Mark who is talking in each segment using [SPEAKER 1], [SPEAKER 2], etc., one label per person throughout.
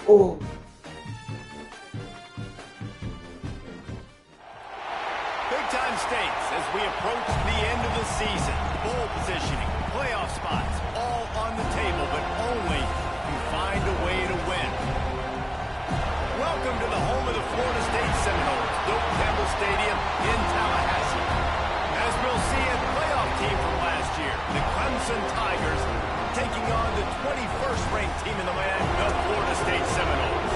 [SPEAKER 1] Oh.
[SPEAKER 2] Big-time stakes as we approach the end of the season. Bowl positioning, playoff spots, all on the table, but only if you find a way to win. Welcome to the home of the Florida State Seminoles, Doak Campbell Stadium in Tallahassee. As we'll see, a playoff team from last year, the Clemson Tigers, taking on the 21st ranked team in the land, the Florida State Seminoles.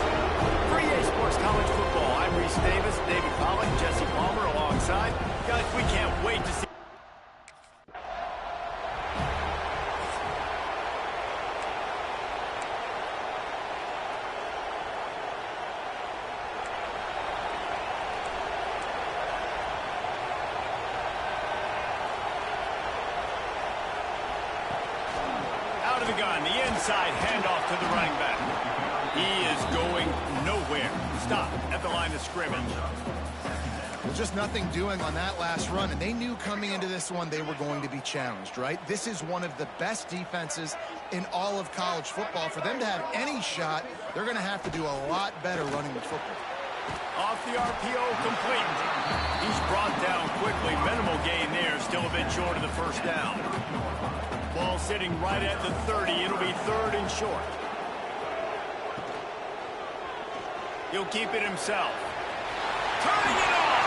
[SPEAKER 2] For EA Sports College Football, I'm Reese Davis, David Pollock, Jesse Palmer alongside. Guys, we can't wait to see. Out of the gun, the inside handoff to the running back. He is going nowhere. Stop at the line of scrimmage.
[SPEAKER 3] Well, just nothing doing on that last run, and they knew coming into this one they were going to be challenged, right? This is one of the best defenses in all of college football. For them to have any shot, they're going to have to do a lot better running the football.
[SPEAKER 2] Off the RPO, complete. He's brought down quickly. Minimal gain there, still a bit short of the first down. Ball sitting right at the 30. It'll be third and short. He'll keep it himself. Turning it on!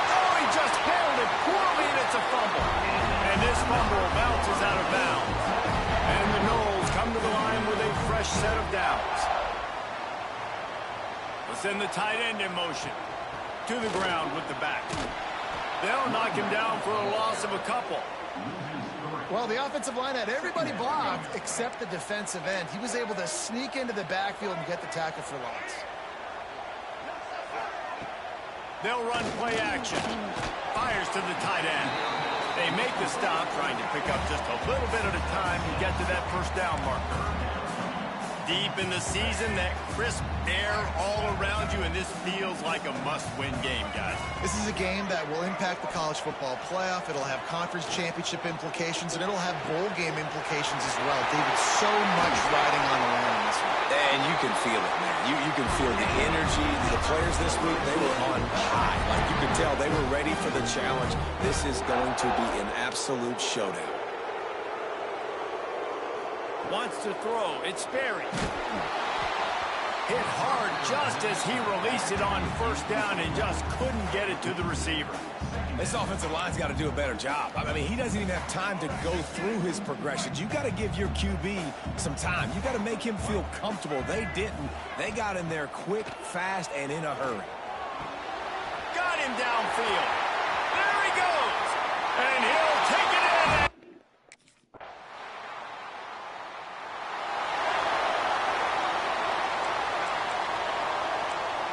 [SPEAKER 2] Oh, he just handled it poorly, and it's a fumble. And this fumble bounces out of bounds. And the Noles come to the line with a fresh set of downs. We'll send the tight end in motion. To the ground with the back. They'll knock him down for a loss of a couple.
[SPEAKER 3] Well, the offensive line had everybody blocked except the defensive end. He was able to sneak into the backfield and get the tackle for loss.
[SPEAKER 2] They'll run play action. Fires to the tight end. They make the stop, trying to pick up just a little bit at a time and get to that first down marker. Deep in the season, that crisp air all around you, and this feels like a must-win game, guys.
[SPEAKER 3] This is a game that will impact the college football playoff. It'll have conference championship implications, and it'll have bowl game implications as well. David, so much riding on the line in this one.
[SPEAKER 4] And you can feel it, man. You can feel the energy. The players this week, they were on high. Like you could tell, they were ready for the challenge. This is going to be an absolute showdown.
[SPEAKER 2] Wants to throw. It's Sperry. Hit hard just as he released it on first down and just couldn't get it to the receiver.
[SPEAKER 4] This offensive line's got to do a better job. I mean, he doesn't even have time to go through his progressions. You got to give your QB some time. You got to make him feel comfortable. They didn't. They got in there quick, fast, and in a hurry.
[SPEAKER 2] Got him downfield. There he goes. And he'll take it in.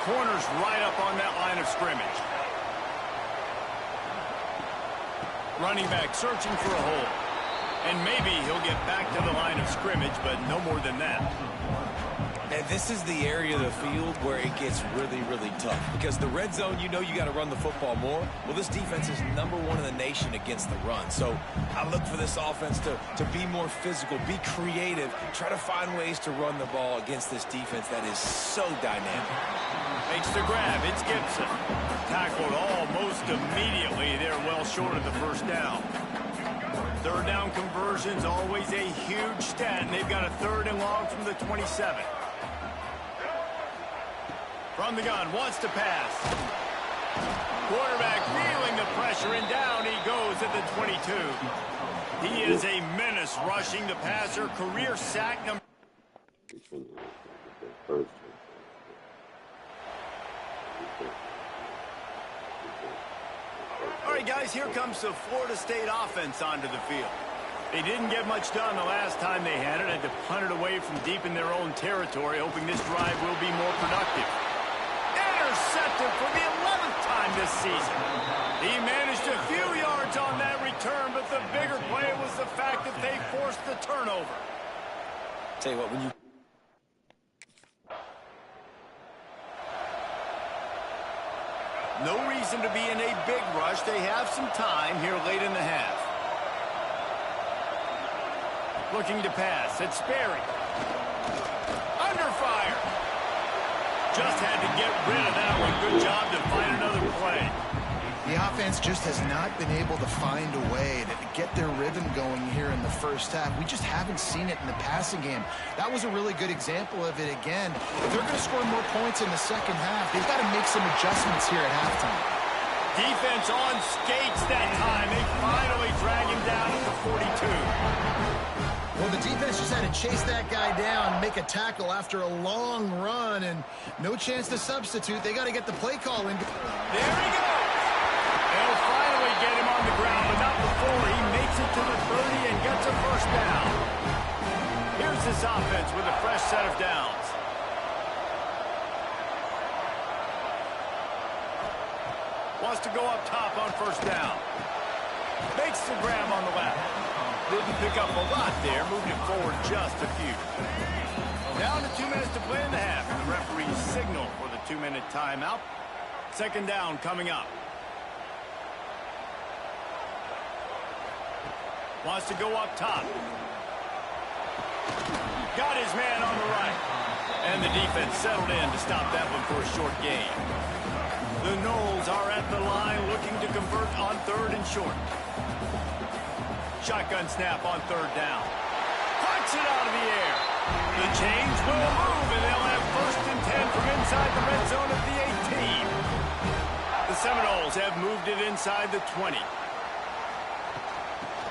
[SPEAKER 2] Corner's right up on that line of scrimmage. Running back searching for a hole. And maybe he'll get back to the line of scrimmage, but no more than that.
[SPEAKER 4] And this is the area of the field where it gets really, really tough. Because the red zone, you know you got to run the football more. Well, this defense is #1 in the nation against the run. So I look for this offense to be more physical, be creative, try to find ways to run the ball against this defense that is so dynamic.
[SPEAKER 2] Makes the grab. It's Gibson. Tackled almost immediately. They're well short of the first down. Third down conversions, always a huge stat, and they've got a third and long from the 27. From the gun, wants to pass. Quarterback feeling the pressure, and down he goes at the 22. He is a menace rushing the passer. Career sack number. All right, guys, here comes the Florida State offense onto the field. They didn't get much done the last time they had it. Had to punt it away from deep in their own territory, hoping this drive will be more productive. Intercepted for the 11th time this season. He managed a few yards on that return, but the bigger play was the fact that they forced the turnover.
[SPEAKER 4] Tell you what, when you...
[SPEAKER 2] No reason to be in a big rush. They have some time here late in the half. Looking to pass. It's Sperry. Under fire. Just had to get rid of that one. Good job to find another play.
[SPEAKER 3] The offense just has not been able to find a way to get their rhythm going here in the first half. We just haven't seen it in the passing game. That was a really good example of it again. If they're going to score more points in the second half, they've got to make some adjustments here at halftime.
[SPEAKER 2] Defense on skates that time. They finally drag him down at the 42.
[SPEAKER 3] Well, the defense just had to chase that guy down, make a tackle after a long run, and no chance to substitute. They got to get the play call in.
[SPEAKER 2] There he goes. They'll finally get him on the ground, but not before he makes it to the 30 and gets a first down. Here's this offense with a fresh set of downs. Wants to go up top on first down. Makes the grab on the left. Didn't pick up a lot there, moved it forward just a few. Down to 2 minutes to play in the half. The referee's signal for the 2-minute timeout. Second down coming up. Wants to go up top. Got his man on the right. And the defense settled in to stop that one for a short gain. The Noles are at the line looking to convert on third and short. Shotgun snap on third down. Punch it out of the air. The chains will move, and they'll have first and 10 from inside the red zone at the 18. The Seminoles have moved it inside the 20.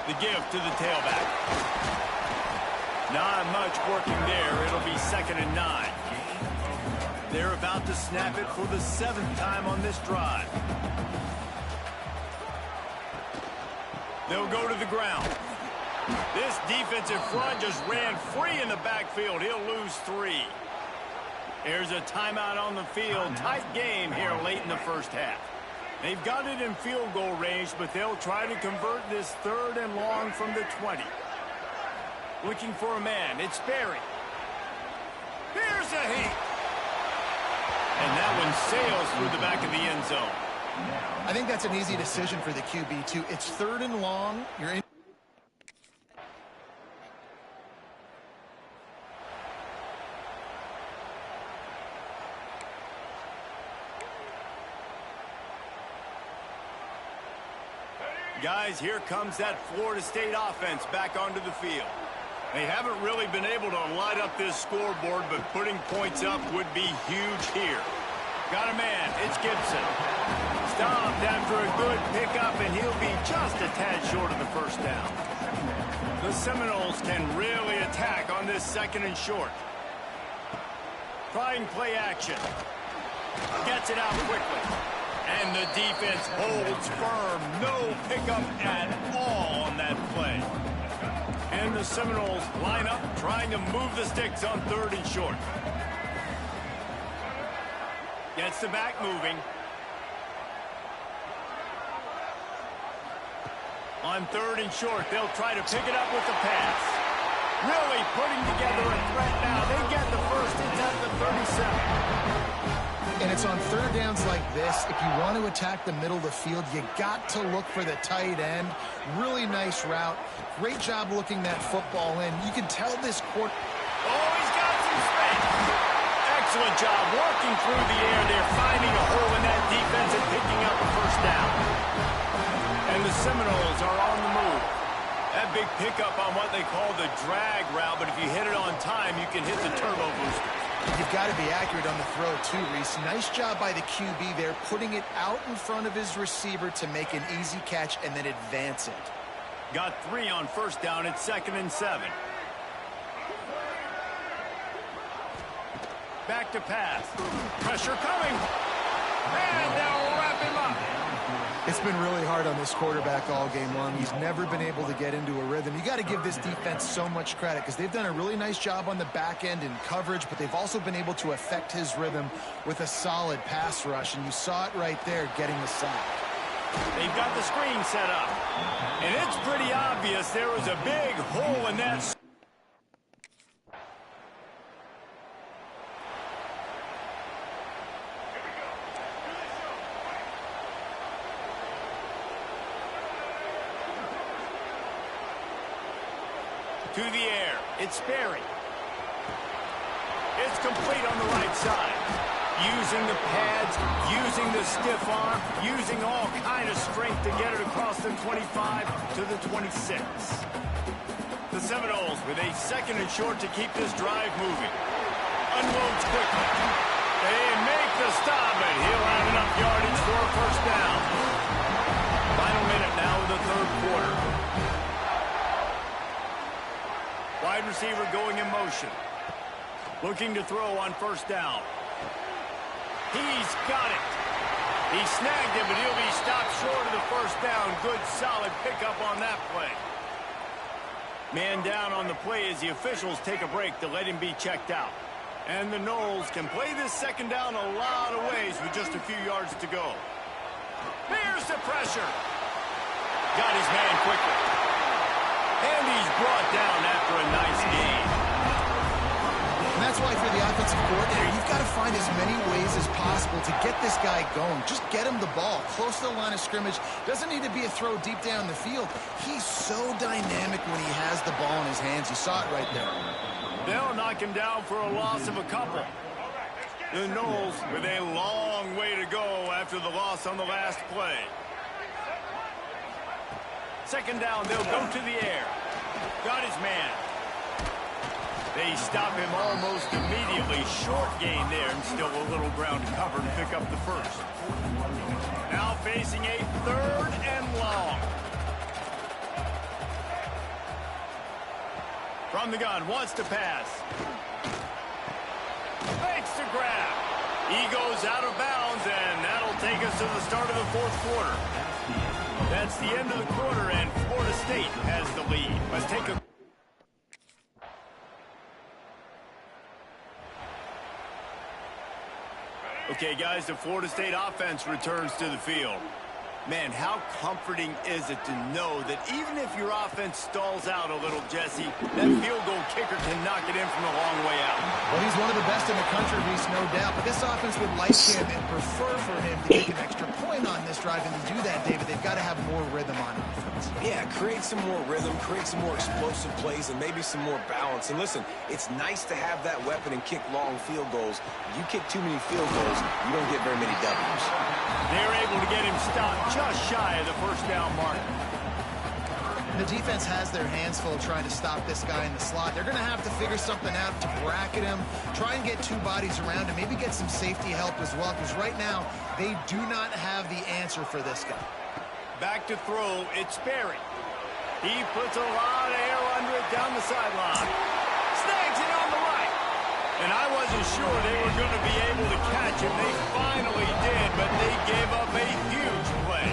[SPEAKER 2] The give to the tailback. Not much working there. It'll be 2nd and 9. They're about to snap it for the 7th time on this drive. They'll go to the ground. This defensive front just ran free in the backfield. He'll lose 3. There's a timeout on the field. Tight game here late in the first half. They've got it in field goal range, but they'll try to convert this 3rd and long from the 20. Looking for a man. It's Berry. Here's a heat. And that one sails through the back of the end zone.
[SPEAKER 3] I think that's an easy decision for the QB, too. It's 3rd and long. You're in.
[SPEAKER 2] Guys, here comes that Florida State offense back onto the field. They haven't really been able to light up this scoreboard, but putting points up would be huge here. Got a man. It's Gibson. Stopped after a good pickup, and he'll be just a tad short of the first down. The Seminoles can really attack on this 2nd and short. Trying play action. Gets it out quickly. And the defense holds firm. No pickup at all on that play. And the Seminoles line up, trying to move the sticks on 3rd and short. Gets the back moving. On 3rd and short, they'll try to pick it up with the pass. Really putting together a threat now. They get the first. It's at the 37.
[SPEAKER 3] And it's on 3rd downs like this. If you want to attack the middle of the field, you got to look for the tight end. Really nice route. Great job looking that football in. You can tell this quarter.
[SPEAKER 2] Oh, he's got some space. Excellent job working through the air there, finding a hole in that defense and picking up a first down. And the Seminoles are on the move. That big pickup on what they call the drag route, but if you hit it on time, you can hit the turbo booster.
[SPEAKER 3] You've got to be accurate on the throw, too, Reese. Nice job by the QB there, putting it out in front of his receiver to make an easy catch and then advance it.
[SPEAKER 2] Got 3 on first down. It's 2nd and 7. Back to pass. Pressure coming. And they'll wrap him up.
[SPEAKER 3] It's been really hard on this quarterback all game long. He's never been able to get into a rhythm. You got to give this defense so much credit because they've done a really nice job on the back end in coverage, but they've also been able to affect his rhythm with a solid pass rush, and you saw it right there getting the sack.
[SPEAKER 2] They've got the screen set up, and it's pretty obvious there was a big hole in that. To the air. It's Berry. It's complete on the right side. using the pads, using the stiff arm, using all kind of strength to get it across the 25 to the 26. The Seminoles with a second and short to keep this drive moving. Unloads quickly. They make the stop, but he'll have enough yardage for a first down. Final minute now of the third quarter. Wide receiver going in motion. Looking to throw on first down. He's got it. He snagged it, but he'll be stopped short of the first down. Good, solid pickup on that play. Man down on the play as the officials take a break to let him be checked out. And the Noles can play this second down a lot of ways with just a few yards to go. Here's the pressure. Got his man quickly. And he's brought down after a nice gain.
[SPEAKER 3] And that's why for the offensive coordinator, you've got to find as many ways as possible to get this guy going. Just get him the ball close to the line of scrimmage. Doesn't need to be a throw deep down the field. He's so dynamic when he has the ball in his hands. You saw it right there.
[SPEAKER 2] They'll knock him down for a loss of a couple. The Noles with a long way to go after the loss on the last play. Second down, they'll go to the air. Got his man. They stop him almost immediately. Short gain there, and still a little ground to cover to pick up the first. Now facing a third and long. From the gun, wants to pass. Makes the grab. He goes out of bounds, and that'll take us to the start of the fourth quarter. That's the end of the quarter, and Florida State has the lead. Let's take a... Okay, guys, the Florida State offense returns to the field. Man, how comforting is it to know that even if your offense stalls out a little, Jesse, that field goal kicker can knock it in from a long way out.
[SPEAKER 3] Well, he's one of the best in the country, Reese, no doubt. But this offense would like him and prefer for him to take an extra point on this drive. And to do that, David, they've got to have more rhythm on offense.
[SPEAKER 4] Yeah, create some more rhythm, create some more explosive plays, and maybe some more balance. And listen, it's nice to have that weapon and kick long field goals. If you kick too many field goals, you don't get very many W's.
[SPEAKER 2] They're able to get him stopped just shy of the first down mark.
[SPEAKER 3] The defense has their hands full trying to stop this guy in the slot. They're going to have to figure something out to bracket him, try and get two bodies around him, maybe get some safety help as well, because right now they do not have the answer for this guy.
[SPEAKER 2] Back to throw, it's Sperry. He puts a lot of air under it down the sideline. Snags it on the right. And I wasn't sure they were going to be able to catch him. They finally did, but they gave up a huge play.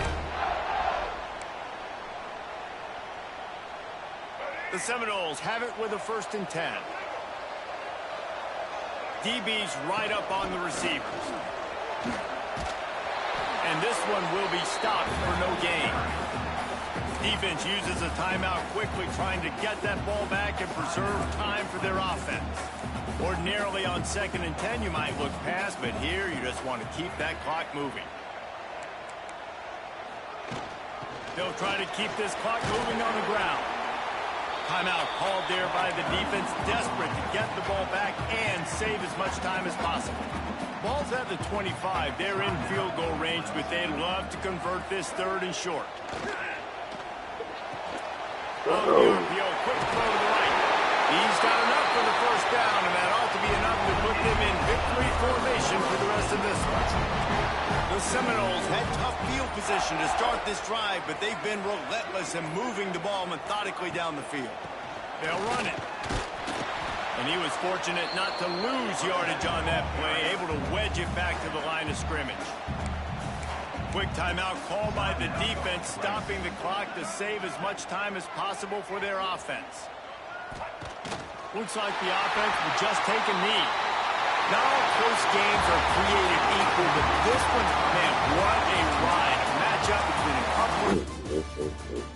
[SPEAKER 2] The Seminoles have it with a 1st and 10. DB's right up on the receivers. And this one will be stopped for no gain. Defense uses a timeout quickly, trying to get that ball back and preserve time for their offense. Ordinarily on 2nd and 10, you might look past, but here you just want to keep that clock moving. They'll try to keep this clock moving on the ground. Timeout called there by the defense, desperate to get the ball back and save as much time as possible. Ball's at the 25. They're in field goal range, but they'd love to convert this 3rd and short. RPO, quick throw to the right. He's got enough for the first down, and that ought to be enough to put them in victory formation for the rest of this one. The Seminoles had tough field position to start this drive, but they've been relentless in moving the ball methodically down the field. They'll run it. And he was fortunate not to lose yardage on that play, able to wedge it back to the line of scrimmage. Quick timeout called by the defense, stopping the clock to save as much time as possible for their offense. Looks like the offense will just take a knee. Not all close games are created equal, but this one, man, what a ride. A matchup between a couple.